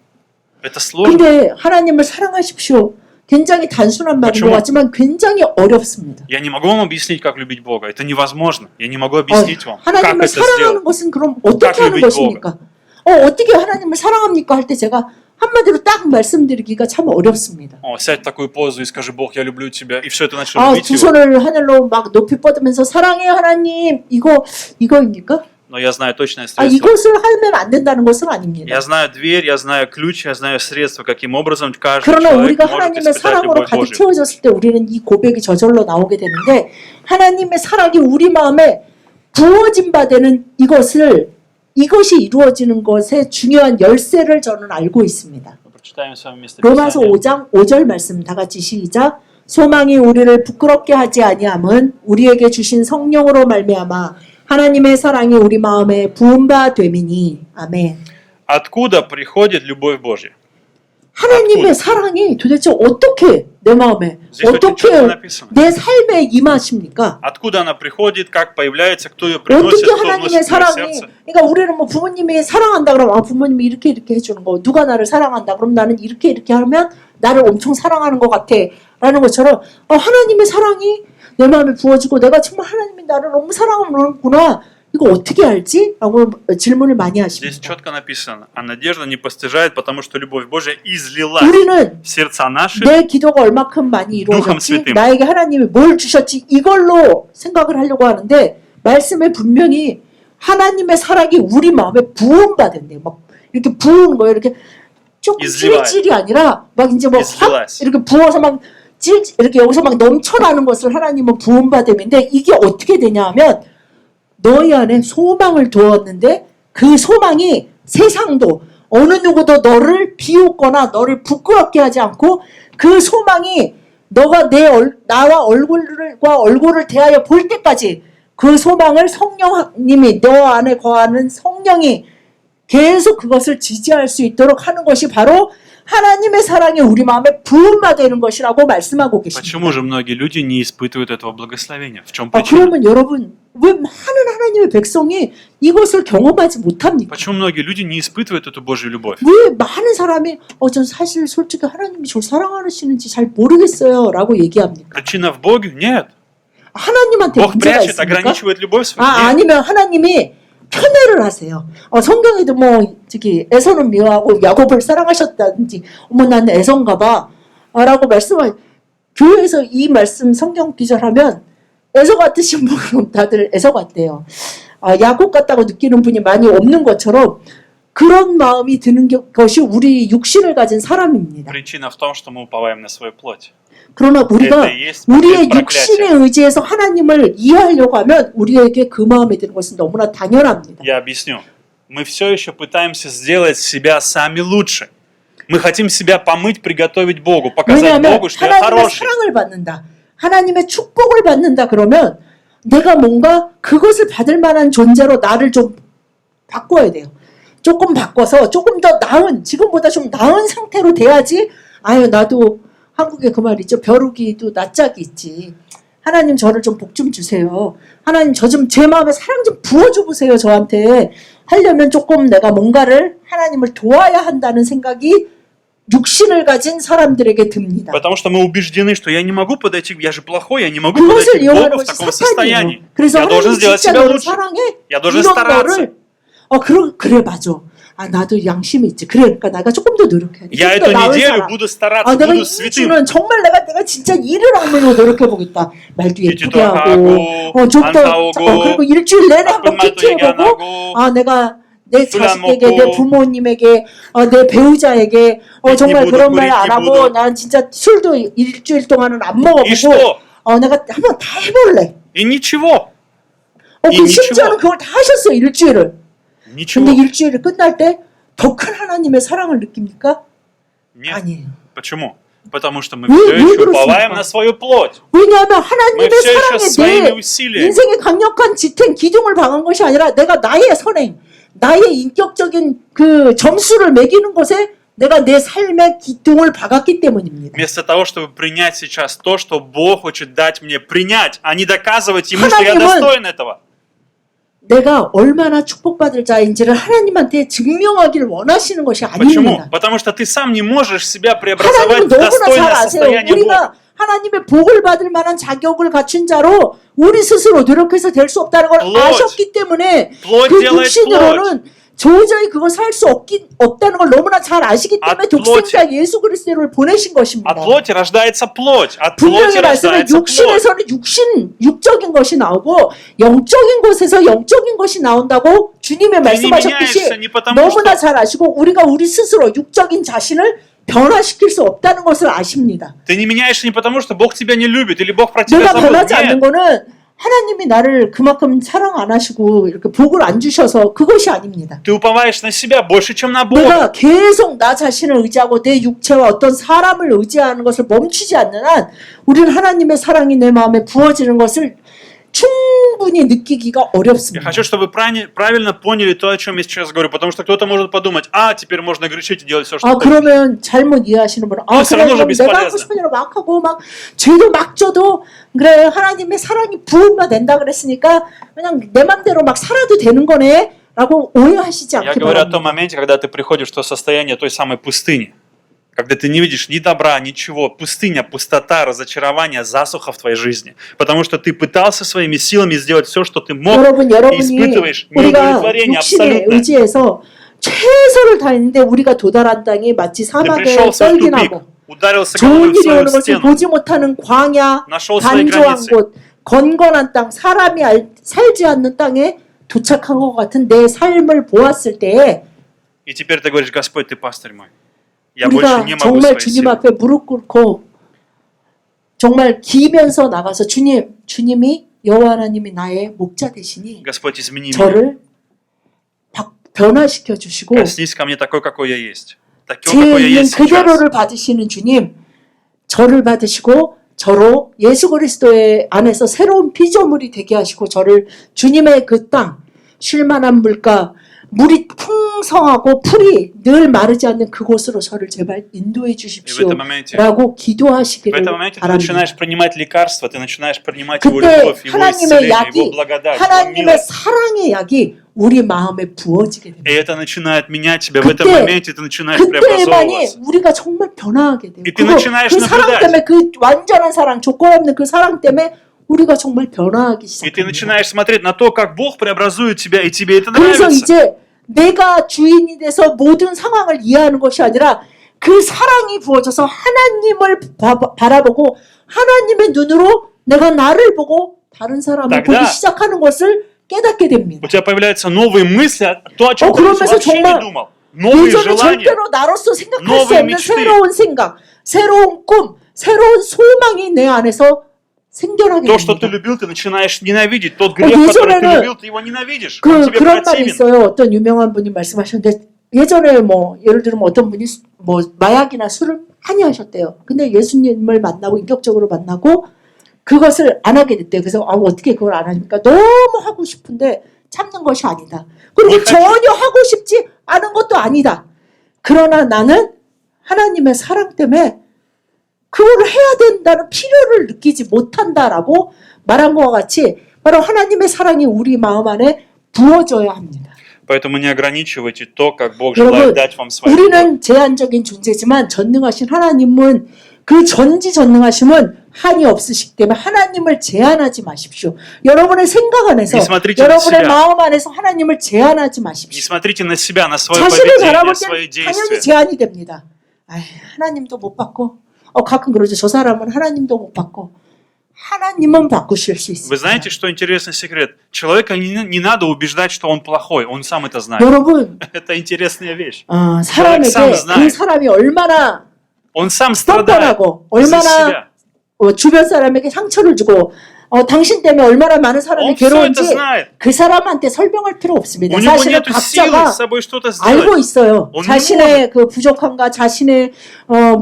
Это сложно. 근데 하나님을 사랑하십시오. 굉장히 단순한 말인 것 같지만 굉장히 어렵습니다. Я не могу вам объяснить, как любить Бога. Это невозможно. Я не могу объяснить вам, как 하나님을 это 사랑하는 сделать. 것은 그럼 어떻게 하는 것입니까? 어떻게 하나님을 사랑합니까? 할 때 제가 한마디로 딱 말씀드리기가 참 어렵습니다. Сядь в такую позу и скажи: Бог, я люблю тебя. И все это начал любить 두 его. 손을 하늘로 막 높이 뻗으면서 사랑해요 하나님. 이거입니까? Но я знаю точное средство. 이것을 하면 안 된다는 것은 아닙니다. Я знаю дверь, я знаю ключ, я знаю средства, каким образом каждый 그러나 человек 우리가 может 하나님의 испытать 사랑으로 любовь 가득 Божью. 채워졌을 때 우리는 이 고백이 저절로 나오게 되는데 하나님의 사랑이 우리 마음에 부어진 바 되는 이것이 이루어지는 것의 중요한 열쇠를 저는 알고 있습니다. Прочитаем с вами место 로마서 Писания. 5장 5절 말씀 다 같이 시작. 소망이 우리를 부끄럽게 하지 아니함은 우리에게 주신 성령으로 말미암아 하나님의 사랑이 우리 마음에 부은 바 됨이니. 아멘. Откуда приходит любовь Божья? 하나님의 사랑이 도대체 어떻게 내 마음에 Здесь очень 어떻게 четко написано. 내 삶에 임하십니까? Откуда она приходит, как появляется, кто ее приносит, 어떻게 кто 하나님의 вносит в твое 사랑이 сердце? 그러니까 우리는 뭐 부모님이 사랑한다 그러면 부모님이 이렇게 해주는 거 누가 나를 사랑한다 그럼 나는 이렇게 하면 나를 엄청 사랑하는 것 같아 라는 것처럼 하나님의 사랑이 내 마음에 부어지고 내가 정말 하나님이 나를 너무 사랑하는구나 이거 어떻게 알지? 라고 질문을 많이 Здесь 하십니다. четко написано: а надежда не постижает, потому что любовь Божья излилась 우리는 в сердца наши. 내 기도가 얼마큼 많이 이루어졌지 스위트. 나에게 하나님이 뭘 주셨지 이걸로 생각을 하려고 하는데 말씀에 분명히 하나님의 사랑이 우리 마음에 부음받은대 막 이렇게 부은 거예요. 이렇게 조금 이슬리와요. 찔찔이 아니라 막 이제 뭐 확 이슬리와스. 이렇게 부어서 막 이렇게 여기서 막 넘쳐나는 것을 하나님은 부음받음인데 이게 어떻게 되냐 하면 너희 안에 소망을 두었는데 그 소망이 세상도 어느 누구도 너를 비웃거나 너를 부끄럽게 하지 않고 그 소망이 너가 나와 얼굴을 대하여 볼 때까지 그 소망을 성령님이 너 안에 거하는 성령이 계속 그것을 지지할 수 있도록 하는 것이 바로 하나님의 사랑이 우리 마음에 부음화되는 것이라고 말씀하고 계십니다. Почему же многие люди не испытывают этого благословения? В чем причина? 그러면 여러분 왜 많은 하나님의 백성이 이것을 경험하지 못합니까? Почему многие люди не испытывают эту Божью любовь? 왜 많은 사람이 전 사실 솔직히 하나님이 저를 사랑하시는지 잘 모르겠어요 라고 얘기합니까? Причина в Боге? Нет. 하나님한테 Бог 문제가 прячет, 있습니까? ограничивает любовь свою. Нет. 아니면 하나님이 편애를 하세요. 성경에도 에서는 미워하고 야곱을 사랑하셨다든지 나는 에서인가 봐 라고 말씀을 교회에서 이 말씀 성경 기절하면 에서 같으신 분은 다들 에서 같대요. 야곱 같다고 느끼는 분이 많이 없는 것처럼 그런 마음이 드는 것이 우리 육신을 가진 사람입니다. Причина в том, что мы уповаем на свою плоть. 그러나 우리가 Это и есть 우리의 проклятие. 육신에 의지해서 하나님을 이해하려고 하면 우리에게 그 마음에 드는 것은 너무나 당연합니다. Я объясню. Мы все еще пытаемся сделать себя сами лучше. Мы хотим себя помыть, приготовить Богу, показать 왜냐하면 Богу, что я 하나님의 хороший. 사랑을 받는다. 하나님의 축복을 받는다 그러면 내가 뭔가 그것을 받을 만한 존재로 나를 좀 바꿔야 돼요. 조금 바꿔서 조금 더 나은 지금보다 좀 나은 상태로 돼야지 나도 한국에 그 말 있죠. 벼룩이도 낯짝이 있지. 하나님 저를 좀 복 좀 주세요. 하나님 저 좀 제 마음에 사랑 좀 부어줘 보세요. 저한테 하려면 조금 내가 뭔가를 하나님을 도와야 한다는 생각이 육신을 가진 사람들에게 듭니다. Потому что мы убеждены, что я не могу подойти, я же плохой, я не могу 그것을 подойти к 이용하는 Богу в 것이 таком 사탄이에요. состоянии. 그래서 Я должен 하나님 сделать 진짜 себя 너를 лучше. 사랑해? Я должен 이런 стараться. 거를 그래 맞아. 나도 양심이 있지. 그러니까 내가 조금 더 노력해야 돼. Я 조금 더 эту 나은 неделю 사람. буду стараться, 내가 буду 이 святым. 주는 정말 내가 진짜 일을 하면서 노력해 보겠다. 말도 예쁘게 기도도 하고, 하고, 좀 안 더, 싸우고, 그리고 일주일 내내 한번 나쁜 말도 얘기 안 키워보고, 하고, 내가 내 술안 자식에게, 먹고, 내 부모님에게, 내 배우자에게, 정말 부도, 그런 말 꾸리기 안 하고, 부도. 난 진짜 술도 일주일 동안은 안 И 먹어보고, что? 내가 한번 다 해볼래. И ничего. 그 심지어는 그걸 다 하셨어요, 일주일을. Ничего. 근데 일주일이 끝날 때 더 큰 하나님의 사랑을 느낍니까? Нет. 아니에요. Почему? Потому что мы 왜 все еще 그렇습니까? уповаем на свою плоть. 왜냐하면 Мы 하나님의 все еще 사랑에 своими 대해 усилиями. 인생의 강력한 지탱, 기둥을 박은 것이 아니라 내가 나의 선행, 나의 인격적인 그 점수를 매기는 것에 내가 내 삶의 기둥을 박았기 때문입니다. Вместо того, чтобы принять сейчас то, что Бог хочет дать мне принять, а не доказывать Ему, что я 하나님은 достоин этого. 내가 얼마나 축복받을 자인지를 하나님한테 증명하기를 원하시는 것이 Почему? 아닙니다. Потому что ты сам не можешь себя преобразовать 하나님은 в 너무나 잘 достойное 아세요. состояние Бога. 우리가 하나님의 복을 받을 만한 자격을 갖춘 자로 우리 스스로 노력해서 될 수 없다는 걸 플롯. 아셨기 때문에 플롯 그 делает 육신으로는 도저히 그것을 할 수 없다는 걸 너무나 잘 아시기 때문에 От 독생자 예수 그리스도를 보내신 것입니다. От плоти рождается плоть, от плоти 분명히 말씀은 рождается плоть. 육신에서는 육적인 것이 나오고 영적인 곳에서 영적인 것이 나온다고 주님의 말씀하셨듯이 меняешься не потому, 너무나 что 잘 아시고 우리가 우리 스스로 육적인 자신을 변화시킬 수 없다는 것을 아십니다. ты не меняешься не потому, что Бог тебя не любит или Бог про тебя 내가 забыл. 변하지 않는 Нет. 거는 하나님이 나를 그만큼 사랑 안 하시고 이렇게 복을 안 주셔서 그것이 아닙니다. Ты уповаешь на себя больше, чем на Бога. 내가 계속 나 자신을 의지하고 내 육체와 어떤 사람을 의지하는 것을 멈추지 않는 한 우리는 하나님의 사랑이 내 마음에 부어지는 것을 충분히 느끼기가 Я 어렵습니다. хочу, чтобы вы правильно поняли то, о чем я сейчас говорю, потому что кто-то может подумать, теперь можно грешить и делать все, что 아 хочешь. 그러면 잘못 이해하시는 분은 그럼 그래 그럼 bесполезно. 내가 하고 싶은 대로 막 하고 막 죄도 막 져도 그래 하나님의 사랑이 부으면 된다 그랬으니까 그냥 내 맘대로 막 살아도 되는 거네 라고 오해하시지 Я 않기 говорю о том 바랍니다. моменте, когда ты приходишь в то состояние той самой пустыни, когда ты не видишь ни добра, ничего, пустыня, пустота, разочарование, засуха в твоей жизни, потому что ты пытался своими силами сделать все, что ты мог, и 여러분이 испытываешь 우리가 неудовлетворение 육신에 абсолютно. 의지해서 최선을 다했는데 우리가 도달한 땅이 마치 Ты 사막에 пришелся в тупик, 썰긴하고 ударился 좋은 головой в 일이 свою 오는 것을 стену, 보지 못하는 광야, нашел свои 단조한 границы. 곳, 건건한 땅, 사람이 살지 않는 땅에 도착한 것 같은 내 삶을 보았을 때에 И теперь ты говоришь, Господь, ты пастырь мой. Я больше 우리가 не могу 정말 своей 주님 силой. 앞에 무릎 꿇고 정말 기면서 나가서 주님이 여호와 하나님이 나의 목자 되시니 Господь, измени меня. 저를 변화시켜 주시고 Коснись ко мне такой, какой я есть. Такой, 제 какой я 있는 есть сейчас. 그대로를 받으시는 주님, 저를 받으시고 저로 예수 그리스도의 안에서 새로운 피조물이 되게 하시고 저를 주님의 그 땅, 쉴만한 물가, 물이 풍성하고 풀이 늘 마르지 않는 그곳으로 저를 제발 인도해 И в 주십시오 этом моменте, 라고 в 기도하시기를 этом моменте ты 바랍니다. начинаешь принимать лекарства, ты начинаешь принимать Его 그때 любовь, Его 하나님의 исцеление, Его 약이 благодать, Его 하나님의 милость. 사랑의 약이 우리 마음에 부어지게 됩니다. И это начинает менять тебя. В этом 그때- моменте ты начинаешь 그때만이 преобразовываться. 우리가 정말 변화하게 돼요. 이 ты начинаешь 그 사랑 наблюдать. 때문에 그 완전한 사랑, 조건 없는 그 사랑 때문에 우리가 정말 변화하기 И ты 시작합니다. начинаешь смотреть на то, как Бог преобразует тебя, и тебе это 그래서 нравится. 이제 내가 주인이 돼서 모든 상황을 이해하는 것이 아니라 그 사랑이 부어져서 하나님을 바라보고 하나님의 눈으로 내가 나를 보고 다른 사람을 тогда- 보기 시작하는 것을 깨닫게 됩니다. У тебя появляются новые мысли, то, о чем ты 그러면서 вообще не 정말 думал. Новые 예전에 желания. 절대로 나로서 생각할 수 новые 없는 мечты. 새로운 생각, 새로운 꿈, 새로운 소망이 내 안에서 생겨나게 То, что ты 됩니다. любил, ты начинаешь ненавидеть. Тот грех, который ты 예전에는 любил, ты его ненавидишь. Он тебе 그런 말이 противен. 있어요. 어떤 유명한 분이 말씀하셨는데 예전에 뭐 예를 들면 어떤 분이 뭐 마약이나 술을 많이 하셨대요. 근데 예수님을 만나고 인격적으로 만나고 그것을 안 하게 됐대요. 그래서 어떻게 그걸 안 하십니까? 너무 하고 싶은데 참는 것이 아니다. 그리고 그렇죠. 전혀 하고 싶지 않은 것도 아니다. 그러나 나는 하나님의 사랑 때문에 그거를 해야 된다는 필요를 느끼지 못한다라고 말한 것과 같이 바로 하나님의 사랑이 우리 마음 안에 부어져야 합니다. Поэтому не ограничивайте то, как Бог 여러분, желает дать вам свою любовь. 우리는 제한적인 존재지만 전능하신 하나님은 그 전지전능하심은 한이 없으시기 때문에 하나님을 제한하지 마십시오. 여러분의 생각 안에서 Не смотрите на 여러분의 себя. 마음 안에서 하나님을 제한하지 Не 마십시오. смотрите на себя, на свое 자신을 поведение, 바라볼 свои 때는 당연히 действия. 제한이 됩니다. 하나님도 못 받고 가끔 그러죠. 저 사람은 하나님도 못 받고 하나님은 바꾸실 수 있습니다. Вы знаете, что интересный секрет? Человека не надо убеждать, что он плохой. Он сам это знает. 여러분 Это интересная вещь. 사람에게 сам 그 знает. 사람이 얼마나 Он сам страдает 뻔뻔하고 за 얼마나 себя. 주변 사람에게 상처를 주고 당신 때문에 얼마나 많은 사람이 Он все 괴로운지 это знает. 그 사람한테 설명할 필요 없습니다. У него 사실은 нет силы 각자가 с собой что-то 알고 сделать. 있어요. Он 자신의 그 부족함과 자신의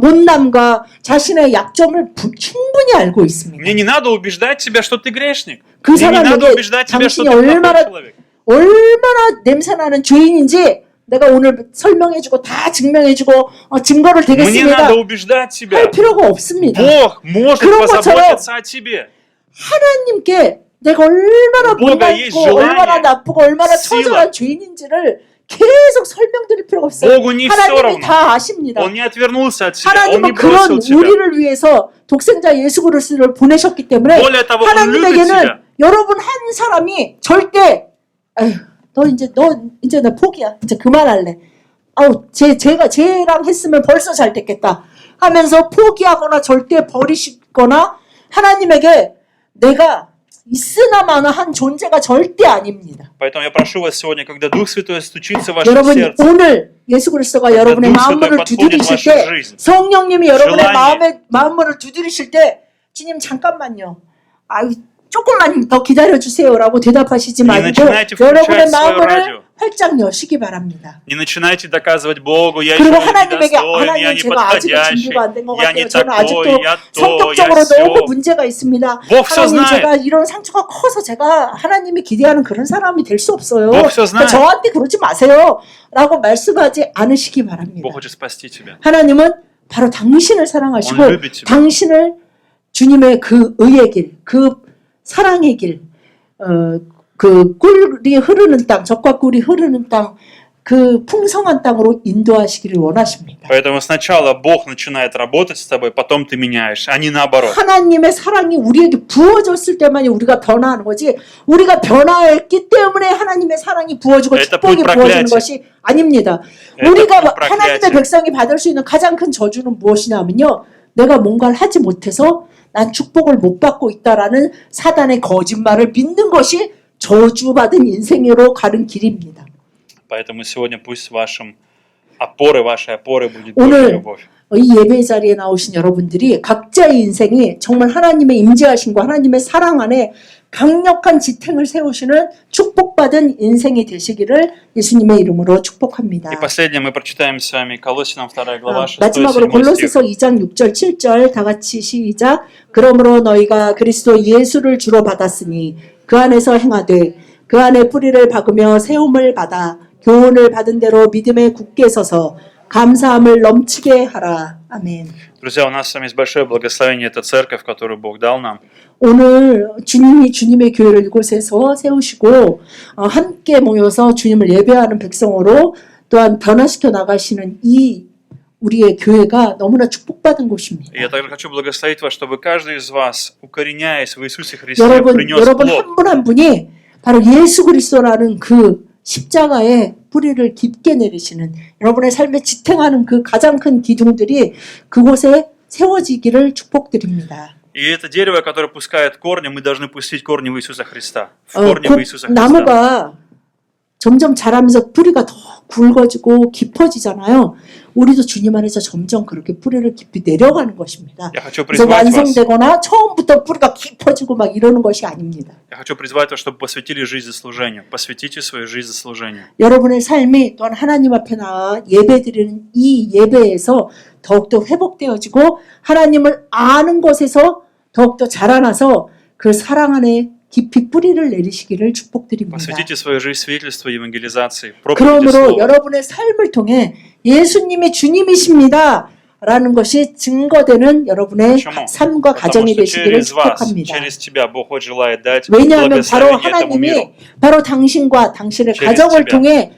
못남과 자신의 약점을 충분히 알고 있습니다. Мне не надо убеждать тебя, что ты грешник. 그 Мне не надо 사람에게 убеждать тебя, что 당신이 ты плохой 얼마나 человек. 얼마나 냄새나는 죄인인지 내가 오늘 설명해주고 다 증명해주고 증거를 Мне 대겠습니다. надо убеждать тебя. 할 필요가 없습니다. Бог может 그런 позаботиться о тебе. 하나님께 내가 얼마나 뭐가 이 못났고 желание, 얼마나 나쁘고 얼마나 сила. 처절한 죄인인지를 계속 설명드릴 필요가 없어요. Богу не все 하나님이 равно. 다 아십니다. Он не отвернулся от тебя, он не 하나님은 그런 бросил тебя. 우리를 위해서 독생자 예수 그리스도를 보내셨기 때문에 Более того, он любит 하나님에게는 тебя. 여러분 한 사람이 절대 에휴, 너 이제 나 포기야. 이제 그만할래. 쟤랑 했으면 벌써 잘 됐겠다 하면서 포기하거나 절대 버리시거나 하나님에게 내가 있으나마나 한 존재가 절대 아닙니다. Поэтому я прошу вас сегодня, когда Дух Святой стучится в ваше 여러분 сердце, 오늘 예수 그리스도가 여러분의 Дух 마음문을 Святой подходит в 두드리실 вашу 때 жизнь. 성령님이 여러분의 желание. 마음문을 두드리실 때 주님 잠깐만요. 조금만 더 기다려주세요라고 대답하시지 Не 말고 начинайте 여러분의 включать свое 마음을 радио. 활짝 여시기 바랍니다. Не начинайте доказывать Богу, я 그리고 еще 하나님에게 недостоин, я 하나님 제가 아직은 неподходящий, 준비가 안 된 것 я 같아요. не 저는 아직도 такой, я то, 성격적으로 я 너무 сё. 문제가 있습니다. Бог всё 하나님 знает. 제가 이런 상처가 커서 제가 하나님이 기대하는 그런 사람이 될 수 없어요. Бог всё 그러니까 знает. 저한테 그러지 마세요. 라고 말씀하지 않으시기 바랍니다. Бог хочет спасти тебя. 하나님은 바로 당신을 사랑하시고 오늘 любит тебя. 당신을 주님의 그 의의 길, 그 사랑의 길, 그 꿀이 흐르는 땅, 젖과 꿀이 흐르는 땅, 그 풍성한 땅으로 인도하시기를 원하십니다. Поэтому сначала Бог начинает работать с тобой, потом ты меняешь, а не наоборот. 하나님의 사랑이 우리에게 부어졌을 때만이 우리가 변화하는 거지 우리가 변화했기 때문에 하나님의 사랑이 부어지고 Это 축복이 путь 부어지는 проклятия. 것이 아닙니다. Это 우리가 путь проклятия. 하나님의 백성이 받을 수 있는 가장 큰 저주는 무엇이냐면요. 내가 뭔가를 하지 못해서 난 축복을 못 받고 있다라는 사단의 거짓말을 믿는 것이 저주받은 인생으로 가는 길입니다. Поэтому сегодня пусть вашей опорой будет Божья 오늘 любовь. 이 예배 자리에 나오신 여러분들이 각자의 인생이 정말 하나님의 임재하심과 하나님의 사랑 안에 강력한 지탱을 세우시는 축복받은 인생이 되시기를 예수님의 이름으로 축복합니다. И последнее мы прочитаем с вами Колоссянам 2 глава 6 마지막으로 7 골로새서 стих. 2장 6절 7절 다 같이 시작. 그러므로 너희가 그리스도 예수를 주로 받았으니 그 안에서 행하되 그 안에 뿌리를 박으며 세움을 받아 교훈을 받은 대로 믿음에 굳게 서서 감사함을 넘치게 하라. 아멘. Друзья, у нас с вами есть большое благословение, это церковь, которую Бог дал нам. 오늘 주님이 주님의 교회를 이곳에서 세우시고 함께 모여서 주님을 예배하는 백성으로 또한 변화시켜 나가시는 이 우리의 교회가 너무나 축복받은 곳입니다. И я также хочу благословить вас, чтобы каждый из вас, укореняясь в Иисусе Христе, 여러분 принес 한 плод. 분 한 분이 바로 예수 그리스도라는 그 십자가의 뿌리를 깊게 내리시는 여러분의 삶에 지탱하는 그 가장 큰 기둥들이 그곳에 세워지기를 축복드립니다. И это дерево, которое пускает корни, мы должны пустить корни в Иисуса Христа. В корни в Иисуса Христа. 나무가 점점 자라면서 뿌리가 더 굵어지고 깊어지잖아요. 우리도 주님 안에서 점점 그렇게 뿌리를 깊이 내려가는 것입니다. Я хочу 그래서 призвать вас. 완성되거나 처음부터 뿌리가 깊어지고 막 이러는 것이 아닙니다. Я хочу призвать вас, чтобы посвятили жизнь служению. Посвятите свою жизнь служению. 여러분의 삶이 또한 하나님 앞에 나와 예배드리는 이 예배에서 더욱더 회복되어지고 하나님을 아는 것에서 더욱더 자라나서 그 사랑 안에 깊이 뿌리를 내리시기를 축복드립니다. Посвятите свою жизнь свидетельству, евангелизации, проповеди 그러므로 слова. 여러분의 삶을 통해 예수님이 주님이십니다. 라는 것이 증거되는 여러분의 Почему? 삶과 Потому 가정이 что 되시기를 через вас, 축복합니다. через тебя Бог желает дать 왜냐하면 바로 благословение этому миру. 하나님이 바로 당신과 당신의 через 가정을 тебя. 통해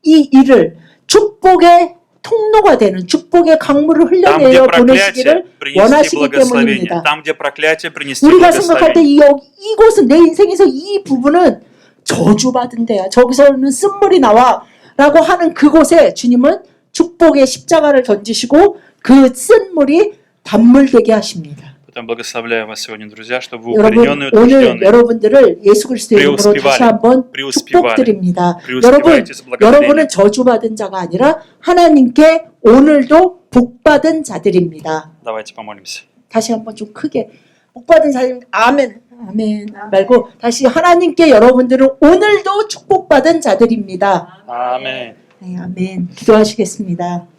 이 일을 축복의 통로가 되는 축복의 강물을 Там, где 흘려내어 проклятие, 보내시기를 принести 원하시기 благословение. 때문입니다. Там, где проклятие, принести 우리가 생각할 때 благословение. 이곳은 내 인생에서 이 부분은 저주받은 데야. 저기서는 쓴물이 나와. 라고 하는 그곳에 주님은 축복의 십자가를 던지시고 그 쓴물이 단물 되게 하십니다. Поэтому благословляю вас сегодня, друзья, чтобы вы 여러분 укорененные и 오늘 утвержденные 여러분들을 예수 그리스도의 이름으로 다시 преуспевали, 한번 преуспевали, 축복드립니다. 여러분 преуспевайте с благословением. 여러분은 저주받은 자가 아니라 하나님께 오늘도 복받은 자들입니다. Давайте помолимся. 다시 한번 좀 크게 복받은 자들 아멘 아멘 말고 다시 하나님께 여러분들은 오늘도 축복받은 자들입니다. Аминь. 네, 아멘. 기도하시겠습니다.